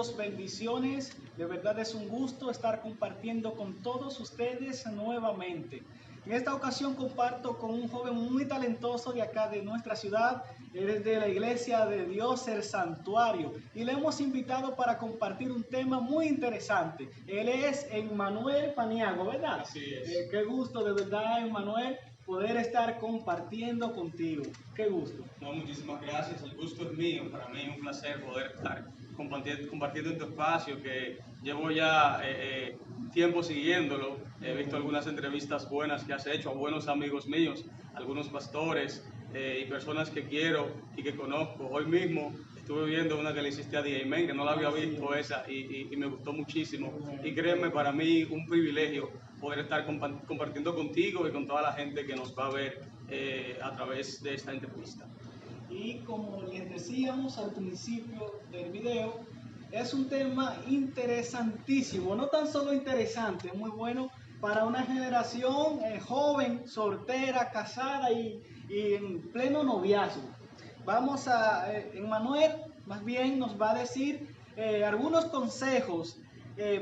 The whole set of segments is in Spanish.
Saludos, bendiciones. De verdad es un gusto estar compartiendo con todos ustedes nuevamente. En esta ocasión comparto con un joven muy talentoso de acá de nuestra ciudad. Él es de la Iglesia de Dios, el Santuario. Y le hemos invitado para compartir un tema muy interesante. Él es Emmanuel Paniagua, ¿verdad? Así es. Qué gusto, de verdad, Emmanuel, poder estar compartiendo contigo. Qué gusto. No, muchísimas gracias, el gusto es mío. Para mí es un placer poder estar compartiendo en tu espacio, que llevo ya tiempo siguiéndolo. He visto algunas entrevistas buenas que has hecho a buenos amigos míos, algunos pastores y personas que quiero y que conozco. Hoy mismo estuve viendo una que le hiciste a D.A. que no la había visto esa y me gustó muchísimo. Y créeme, para mí un privilegio poder estar compartiendo contigo y con toda la gente que nos va a ver a través de esta entrevista. Y como les decíamos al principio del video, es un tema interesantísimo, no tan solo interesante, muy bueno para una generación joven, soltera, casada y en pleno noviazgo. Vamos a, Emmanuel más bien nos va a decir algunos consejos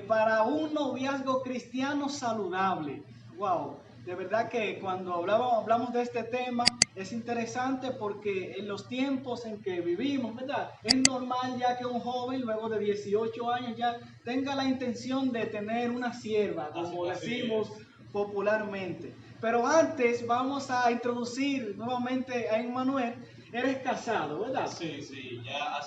para un noviazgo cristiano saludable. Wow, de verdad que cuando hablamos de este tema es interesante porque en los tiempos en que vivimos, ¿verdad? Es normal ya que un joven luego de 18 años ya tenga la intención de tener una sierva, como decimos popularmente. Pero antes vamos a introducir nuevamente a Emmanuel. Eres casado, ¿verdad? Sí, ya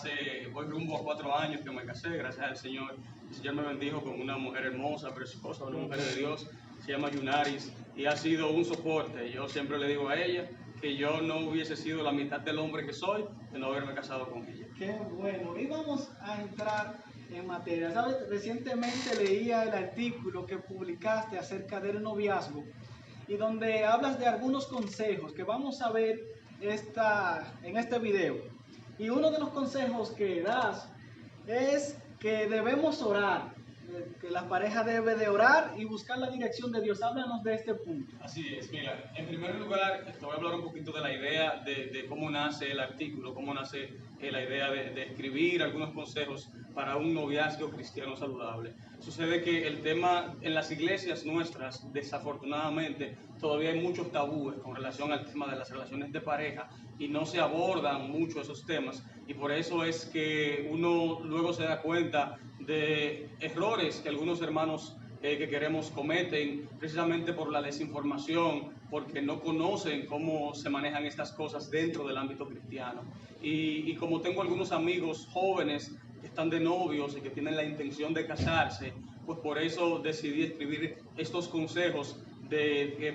voy rumbo a 4 años que me casé, gracias al Señor. El Señor me bendijo con una mujer hermosa, preciosa, una mujer de Dios, se llama Yunaris, y ha sido un soporte. Yo siempre le digo a ella que yo no hubiese sido la mitad del hombre que soy de no haberme casado con ella. Qué bueno, y vamos a entrar en materia. ¿Sabes? Recientemente leía el artículo que publicaste acerca del noviazgo y donde hablas de algunos consejos que vamos a ver en este video. Y uno de los consejos que das es que debemos orar, que la pareja debe de orar y buscar la dirección de Dios. Háblanos de este punto. Así es, mira, en primer lugar te voy a hablar un poquito de la idea de cómo nace el artículo, cómo nace la idea de escribir algunos consejos para un noviazgo cristiano saludable. Sucede que el tema en las iglesias nuestras, desafortunadamente, todavía hay muchos tabúes con relación al tema de las relaciones de pareja y no se abordan mucho esos temas, y por eso es que uno luego se da cuenta de errores que algunos hermanos que queremos cometen precisamente por la desinformación, porque no conocen cómo se manejan estas cosas dentro del ámbito cristiano. Y como tengo algunos amigos jóvenes que están de novios y que tienen la intención de casarse, pues por eso decidí escribir estos consejos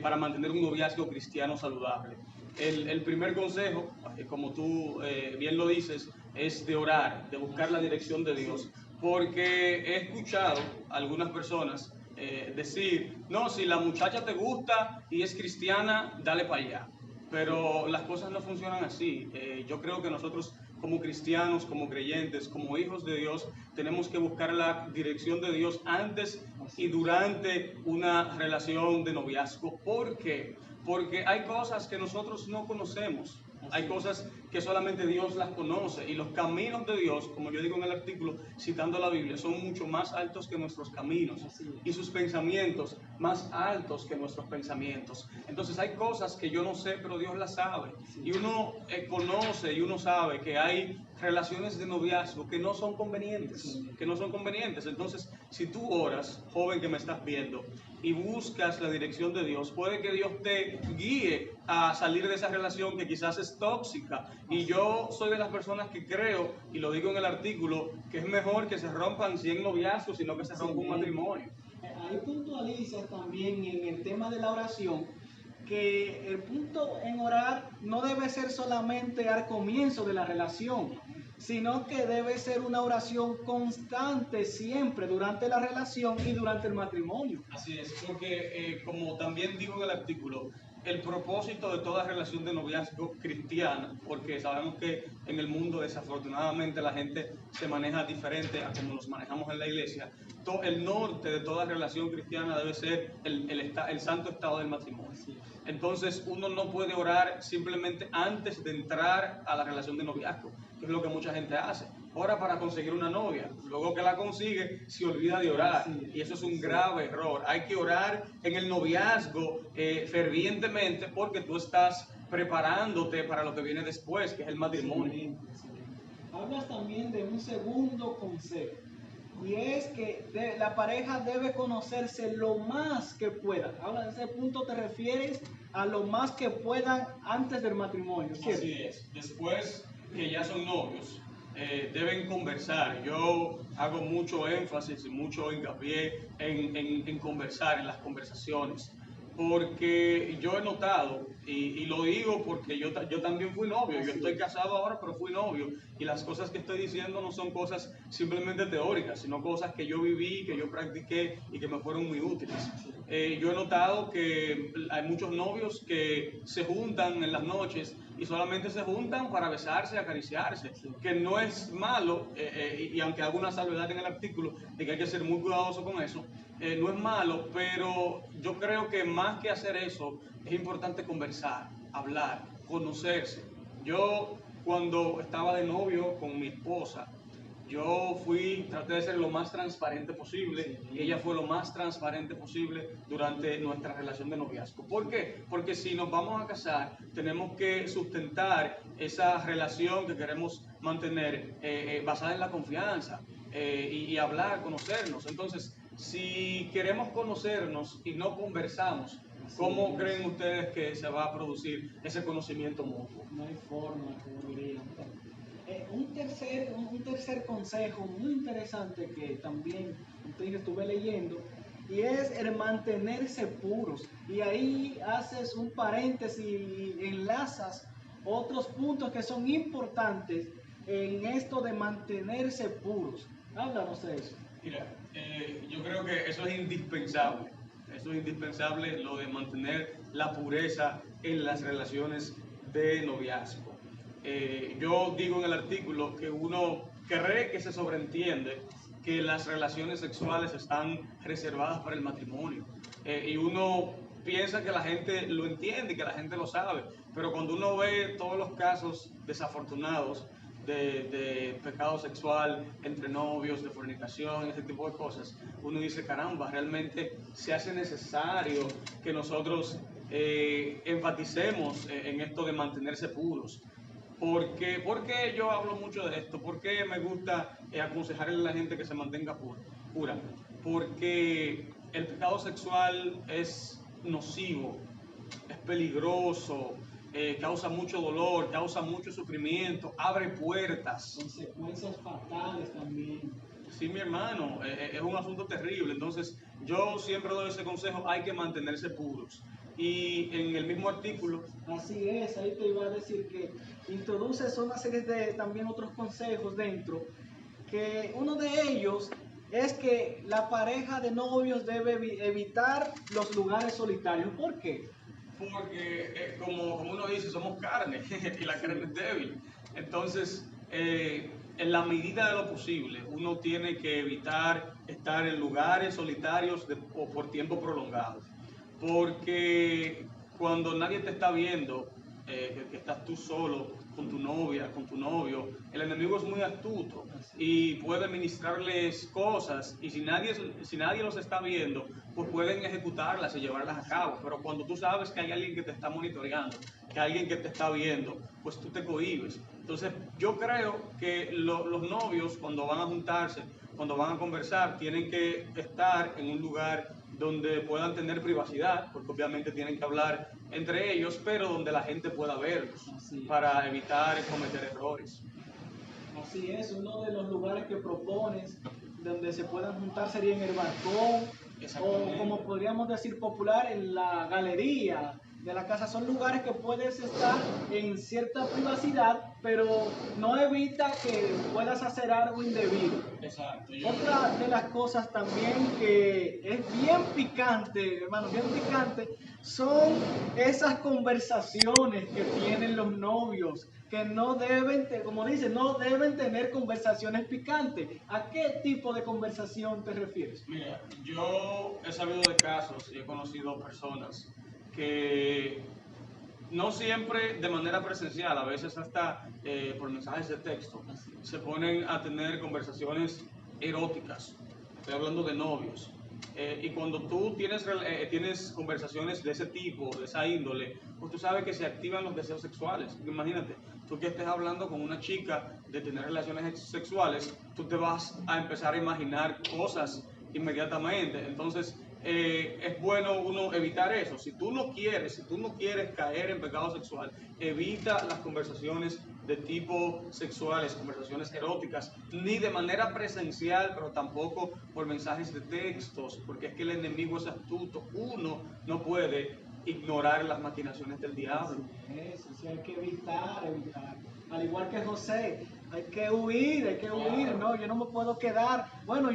para mantener un noviazgo cristiano saludable. El primer consejo, como tú bien lo dices, es de orar, de buscar la dirección de Dios, porque he escuchado a algunas personas decir, no, si la muchacha te gusta y es cristiana, dale para allá. Pero las cosas no funcionan así. Yo creo que nosotros como cristianos, como creyentes, como hijos de Dios, tenemos que buscar la dirección de Dios antes y durante una relación de noviazgo. ¿Por qué? Porque hay cosas que nosotros no conocemos. Hay cosas que solamente Dios las conoce, y los caminos de Dios, como yo digo en el artículo citando la Biblia, son mucho más altos que nuestros caminos, y sus pensamientos más altos que nuestros pensamientos. Entonces hay cosas que yo no sé, pero Dios las sabe, y uno conoce y uno sabe que hay relaciones de noviazgo que no son convenientes, Entonces, si tú oras, joven que me estás viendo, y buscas la dirección de Dios, puede que Dios te guíe a salir de esa relación que quizás es tóxica. Y yo soy de las personas que creo, y lo digo en el artículo, que es mejor que se rompan 100 noviazgos sino que se rompa un matrimonio. Ahí puntualizas también en el tema de la oración que el punto en orar no debe ser solamente al comienzo de la relación, sino que debe ser una oración constante siempre durante la relación y durante el matrimonio. Así es, porque como también digo en el artículo, el propósito de toda relación de noviazgo cristiana, porque sabemos que en el mundo desafortunadamente la gente se maneja diferente a como nos manejamos en la iglesia, el norte de toda relación cristiana debe ser el santo estado del matrimonio. Entonces uno no puede orar simplemente antes de entrar a la relación de noviazgo, que es lo que mucha gente hace. Ora para conseguir una novia, luego que la consigue se olvida de orar, y eso es un grave error. Hay que orar en el noviazgo fervientemente, porque tú estás preparándote para lo que viene después, que es el matrimonio. Excelente, excelente. Hablas también de un segundo consejo, y es que la pareja debe conocerse lo más que pueda. Ahora, en ese punto te refieres a lo más que puedan antes del matrimonio, ¿cierto? Así es. Después que ya son novios, deben conversar. Yo hago mucho énfasis y mucho hincapié en conversar, en las conversaciones, porque yo he notado, y lo digo porque yo también fui novio. Yo estoy casado ahora, pero fui novio, y las cosas que estoy diciendo no son cosas simplemente teóricas, sino cosas que yo viví, que yo practiqué y que me fueron muy útiles. Yo he notado que hay muchos novios que se juntan en las noches y solamente se juntan para besarse, acariciarse, que no es malo, y aunque hago una salvedad en el artículo de que hay que ser muy cuidadoso con eso, no es malo, pero yo creo que más que hacer eso, es importante conversar, hablar, conocerse. Yo, cuando estaba de novio con mi esposa, yo traté de ser lo más transparente posible, y ella fue lo más transparente posible durante nuestra relación de noviazgo. ¿Por qué? Porque si nos vamos a casar, tenemos que sustentar esa relación que queremos mantener basada en la confianza, y hablar, conocernos. Entonces, si queremos conocernos y no conversamos, ¿cómo creen ustedes que se va a producir ese conocimiento mutuo? No hay forma, como dirían. Un tercer consejo muy interesante que también estuve leyendo, y es el mantenerse puros. Y ahí haces un paréntesis y enlazas otros puntos que son importantes en esto de mantenerse puros. Háblanos de eso. Mira, yo creo que eso es indispensable. Eso es indispensable, lo de mantener la pureza en las relaciones de noviazgo. Yo digo en el artículo que uno cree que se sobreentiende que las relaciones sexuales están reservadas para el matrimonio, y uno piensa que la gente lo entiende, que la gente lo sabe, pero cuando uno ve todos los casos desafortunados de pecado sexual entre novios, de fornicación, ese tipo de cosas, uno dice, caramba, realmente se hace necesario que nosotros enfaticemos en esto de mantenerse puros. ¿Por qué yo hablo mucho de esto? ¿Por qué me gusta aconsejarle a la gente que se mantenga pura? Porque el pecado sexual es nocivo, es peligroso, causa mucho dolor, causa mucho sufrimiento, abre puertas. Consecuencias fatales también. Sí, mi hermano, es un asunto terrible. Entonces, yo siempre doy ese consejo, hay que mantenerse puros. Y en el mismo artículo... Así es, ahí te iba a decir que introduces una serie de también otros consejos dentro, que uno de ellos es que la pareja de novios debe evitar los lugares solitarios. ¿Por qué? Porque, como uno dice, somos carne y la carne es débil. Entonces, en la medida de lo posible, uno tiene que evitar estar en lugares solitarios o por tiempo prolongado. Porque cuando nadie te está viendo, que estás tú solo, con tu novia, con tu novio, el enemigo es muy astuto y puede ministrarles cosas, y si nadie los está viendo, pues pueden ejecutarlas y llevarlas a cabo. Pero cuando tú sabes que hay alguien que te está monitoreando, que hay alguien que te está viendo, pues tú te cohibes. Entonces, yo creo que los novios, cuando van a juntarse, cuando van a conversar, tienen que estar en un lugar donde puedan tener privacidad, porque obviamente tienen que hablar entre ellos, pero donde la gente pueda verlos, para evitar cometer errores. Así es, uno de los lugares que propones donde se puedan juntar sería en el balcón, o como podríamos decir popular, en la galería de la casa. Son lugares que puedes estar en cierta privacidad, pero no evita que puedas hacer algo indebido. Exacto. Otra de las cosas también que es bien picante, hermano, bien picante, son esas conversaciones que tienen los novios, que no deben, como dicen, no deben tener conversaciones picantes. ¿A qué tipo de conversación te refieres? Mira, yo he sabido de casos y he conocido personas que no siempre de manera presencial, a veces hasta por mensajes de texto, se ponen a tener conversaciones eróticas. Estoy hablando de novios. Y cuando tú tienes conversaciones de ese tipo, de esa índole, pues tú sabes que se activan los deseos sexuales. Imagínate, tú que estés hablando con una chica de tener relaciones sexuales, tú te vas a empezar a imaginar cosas inmediatamente. Entonces, es bueno uno evitar eso. Si tú no quieres caer en pecado sexual, evita las conversaciones de tipo sexuales, conversaciones eróticas, ni de manera presencial, pero tampoco por mensajes de textos, porque es que el enemigo es astuto. Uno no puede ignorar las maquinaciones del diablo. Eso sí, hay que evitar. Al igual que José, hay que huir, no, yo no me puedo quedar, bueno,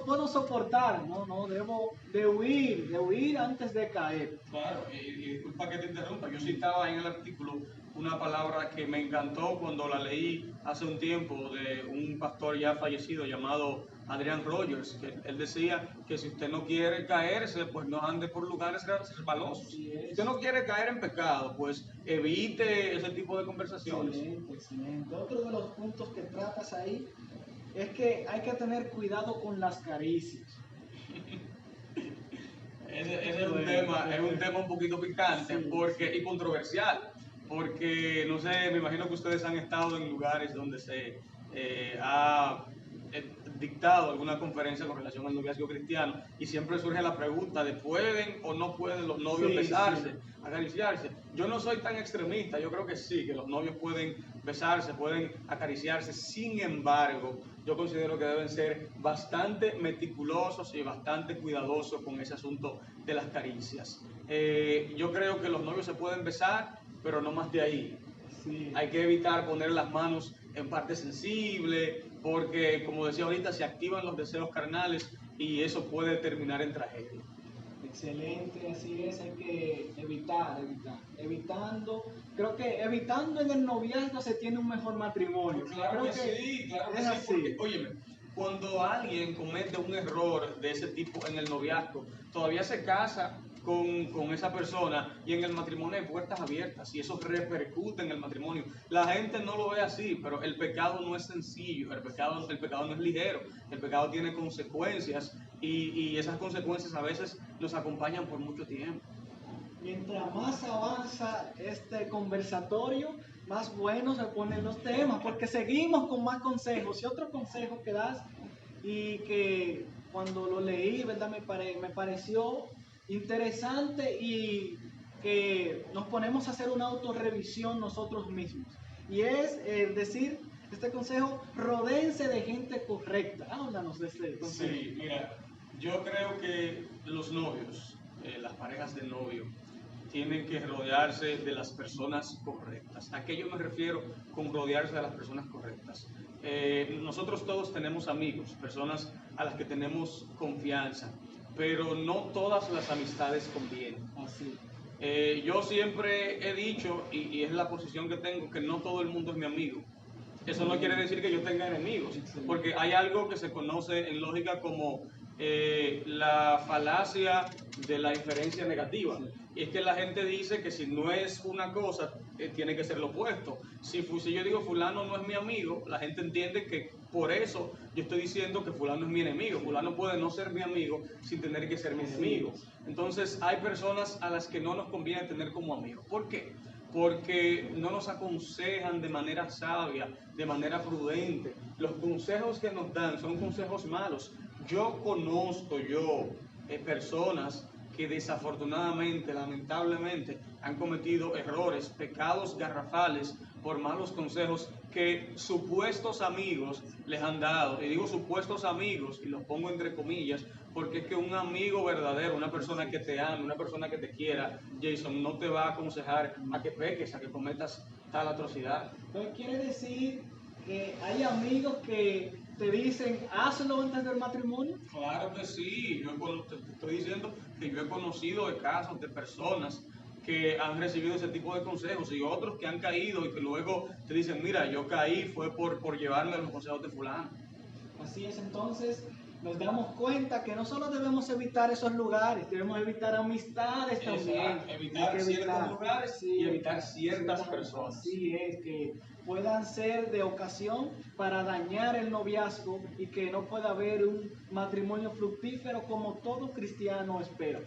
puedo soportar, no, debo de huir antes de caer. Claro, y disculpa que te interrumpa, yo citaba en el artículo una palabra que me encantó cuando la leí hace un tiempo de un pastor ya fallecido llamado Adrian Rogers, que él decía que si usted no quiere caerse, pues no ande por lugares resbalosos. Si usted no quiere caer en pecado, pues evite ese tipo de conversaciones. Excelente. Otro de los puntos que tratas ahí es que hay que tener cuidado con las caricias. Ese es un tema un poquito picante y controversial, porque no sé, me imagino que ustedes han estado en lugares donde se ha dictado alguna conferencia con relación al noviazgo cristiano y siempre surge la pregunta de ¿pueden o no pueden los novios besarse, acariciarse? Yo no soy tan extremista, yo creo que sí, que los novios pueden besarse, pueden acariciarse, sin embargo, yo considero que deben ser bastante meticulosos y bastante cuidadosos con ese asunto de las caricias. Yo creo que los novios se pueden besar, pero no más de ahí. Sí. Hay que evitar poner las manos en parte sensible, porque como decía ahorita, se activan los deseos carnales y eso puede terminar en tragedia. Excelente, así es, hay que evitando, creo que evitando en el noviazgo se tiene un mejor matrimonio. Claro que sí, porque, óyeme, cuando alguien comete un error de ese tipo en el noviazgo, todavía se casa con esa persona y en el matrimonio hay puertas abiertas y eso repercute en el matrimonio. La gente no lo ve así, pero el pecado no es sencillo, el pecado no es ligero, el pecado tiene consecuencias y esas consecuencias a veces nos acompañan por mucho tiempo. Mientras más avanza este conversatorio, más buenos se ponen los temas, porque seguimos con más consejos y otro consejo que das y que cuando lo leí, ¿verdad? Me pareció interesante y que nos ponemos a hacer una autorrevisión nosotros mismos. Y es decir, este consejo, rodéense de gente correcta. Háblanos de este consejo. Sí, mira, yo creo que los novios, las parejas de novio, tienen que rodearse de las personas correctas. ¿A qué yo me refiero con rodearse de las personas correctas? Nosotros todos tenemos amigos, personas a las que tenemos confianza, pero no todas las amistades convienen. Así. Yo siempre he dicho, y es la posición que tengo, que no todo el mundo es mi amigo. Eso no quiere decir que yo tenga enemigos, porque hay algo que se conoce en lógica como la falacia de la inferencia negativa. Y es que la gente dice que si no es una cosa, tiene que ser lo opuesto. Si yo digo fulano no es mi amigo, la gente entiende que por eso yo estoy diciendo que fulano es mi enemigo. Fulano puede no ser mi amigo sin tener que ser mi enemigo. Entonces hay personas a las que no nos conviene tener como amigos. ¿Por qué? Porque no nos aconsejan de manera sabia, de manera prudente. Los consejos que nos dan son consejos malos. Yo conozco personas que desafortunadamente, lamentablemente, han cometido errores, pecados garrafales por malos consejos que supuestos amigos les han dado. Y digo supuestos amigos, y los pongo entre comillas, porque es que un amigo verdadero, una persona que te ame, una persona que te quiera, Jason, no te va a aconsejar a que peques, a que cometas tal atrocidad. Entonces quiere decir que hay amigos que te dicen, hazlo antes del matrimonio. Claro que sí, te estoy diciendo que yo he conocido de casos de personas que han recibido ese tipo de consejos y otros que han caído y que luego te dicen, mira, yo caí fue por llevarme los consejos de fulano. Así es, entonces nos damos cuenta que no solo debemos evitar esos lugares, debemos evitar amistades también. Evitar ciertos lugares y evitar ciertas personas. Así es, que puedan ser de ocasión para dañar el noviazgo y que no pueda haber un matrimonio fructífero como todo cristiano espera.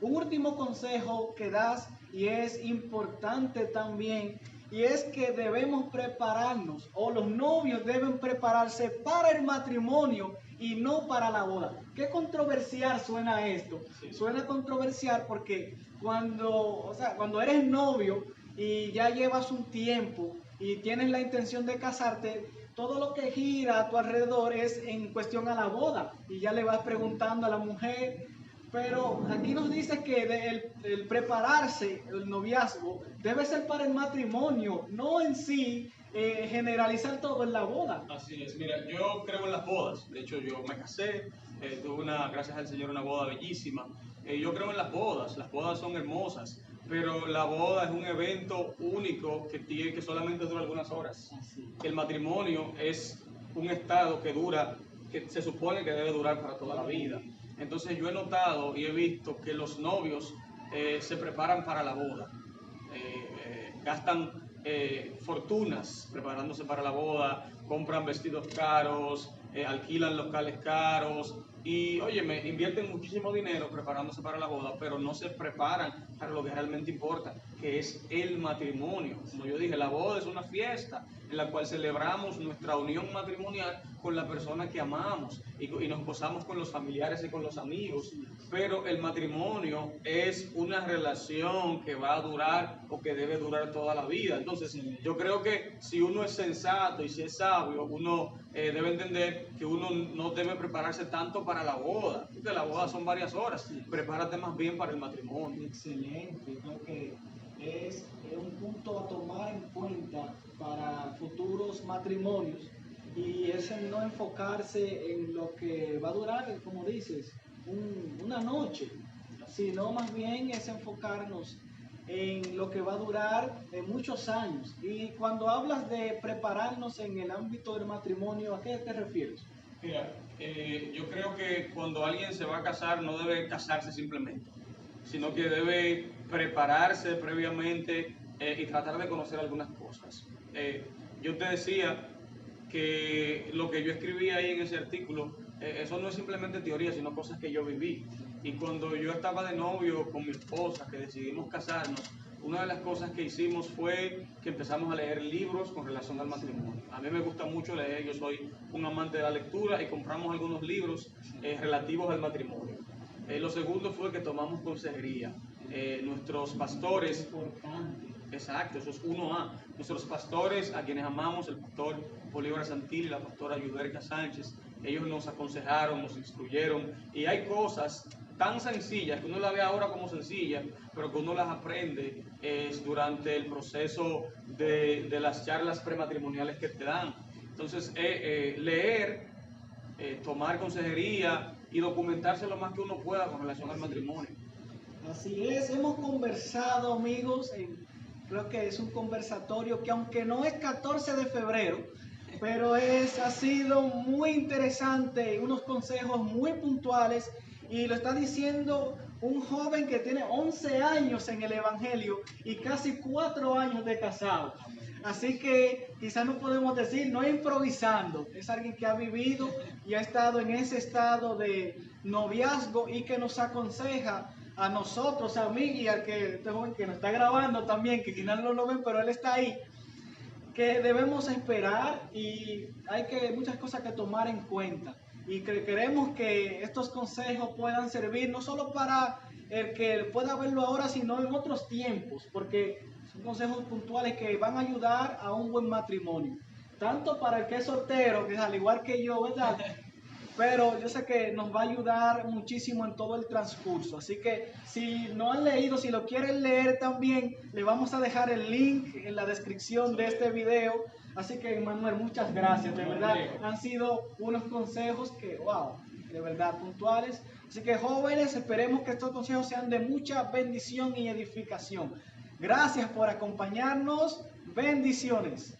Un último consejo que das, y es importante también, y es que debemos prepararnos, o los novios deben prepararse para el matrimonio y no para la boda. Qué controversial suena esto. Sí. Suena controversial porque cuando eres novio y ya llevas un tiempo y tienes la intención de casarte, todo lo que gira a tu alrededor es en cuestión a la boda, y ya le vas preguntando a la mujer. Pero aquí nos dice que el prepararse, el noviazgo, debe ser para el matrimonio, no en sí generalizar todo en la boda. Así es, mira, yo creo en las bodas. De hecho, yo me casé, tuve gracias al Señor, una boda bellísima. Yo creo en las bodas son hermosas, pero la boda es un evento único que solamente dura algunas horas. El matrimonio es un estado que se supone que debe durar para toda la vida. Entonces yo he notado y he visto que los novios se preparan para la boda, gastan fortunas preparándose para la boda, compran vestidos caros, alquilan locales caros y, óyeme, invierten muchísimo dinero preparándose para la boda, pero no se preparan para lo que realmente importa, que es el matrimonio. Como yo dije, la boda es una fiesta en la cual celebramos nuestra unión matrimonial con la persona que amamos y nos gozamos con los familiares y con los amigos, pero el matrimonio es una relación que va a durar o que debe durar toda la vida. Entonces, yo creo que si uno es sensato y si es sabio, uno debe entender que uno no debe prepararse tanto para la boda, porque la boda son varias horas. Prepárate más bien para el matrimonio. Excelente, creo que es un punto a tomar en cuenta para futuros matrimonios, y es el no enfocarse en lo que va a durar, como dices, una noche, sino más bien es enfocarnos en lo que va a durar muchos años. Y cuando hablas de prepararnos en el ámbito del matrimonio, ¿a qué te refieres? Mira, yo creo que cuando alguien se va a casar no debe casarse simplemente, sino que debe prepararse previamente y tratar de conocer algunas cosas. Yo te decía que lo que yo escribí ahí en ese artículo, eso no es simplemente teoría, sino cosas que yo viví. Y cuando yo estaba de novio con mi esposa, que decidimos casarnos, una de las cosas que hicimos fue que empezamos a leer libros con relación al matrimonio. A mí me gusta mucho leer, yo soy un amante de la lectura, y compramos algunos libros relativos al matrimonio. Lo segundo fue que tomamos consejería. Nuestros pastores, exacto, eso es 1A. Nuestros pastores, a quienes amamos, el pastor Bolívar Santilli y la pastora Yuderka Sánchez, ellos nos aconsejaron, nos instruyeron, y hay cosas tan sencillas que uno la ve ahora como sencillas, pero que uno las aprende durante el proceso de las charlas prematrimoniales que te dan. Entonces, leer, tomar consejería y documentarse lo más que uno pueda con relación al matrimonio. Así es, hemos conversado, amigos, creo que es un conversatorio que, aunque no es 14 de febrero, pero ha sido muy interesante, unos consejos muy puntuales, y lo está diciendo un joven que tiene 11 años en el Evangelio y casi 4 años de casado. Así que quizás no podemos decir, no improvisando, es alguien que ha vivido y ha estado en ese estado de noviazgo y que nos aconseja a nosotros, a mí y al este joven que nos está grabando también, que quizás no lo ven, pero él está ahí, que debemos esperar, y hay muchas cosas que tomar en cuenta. Y queremos que estos consejos puedan servir no solo para el que pueda verlo ahora, sino en otros tiempos, porque son consejos puntuales que van a ayudar a un buen matrimonio. Tanto para el que es soltero, que es al igual que yo, ¿verdad? Pero yo sé que nos va a ayudar muchísimo en todo el transcurso. Así que si no han leído, si lo quieren leer también, le vamos a dejar el link en la descripción de este video. Así que, Manuel, muchas gracias. De verdad, han sido unos consejos que, wow, de verdad, puntuales. Así que, jóvenes, esperemos que estos consejos sean de mucha bendición y edificación. Gracias por acompañarnos. Bendiciones.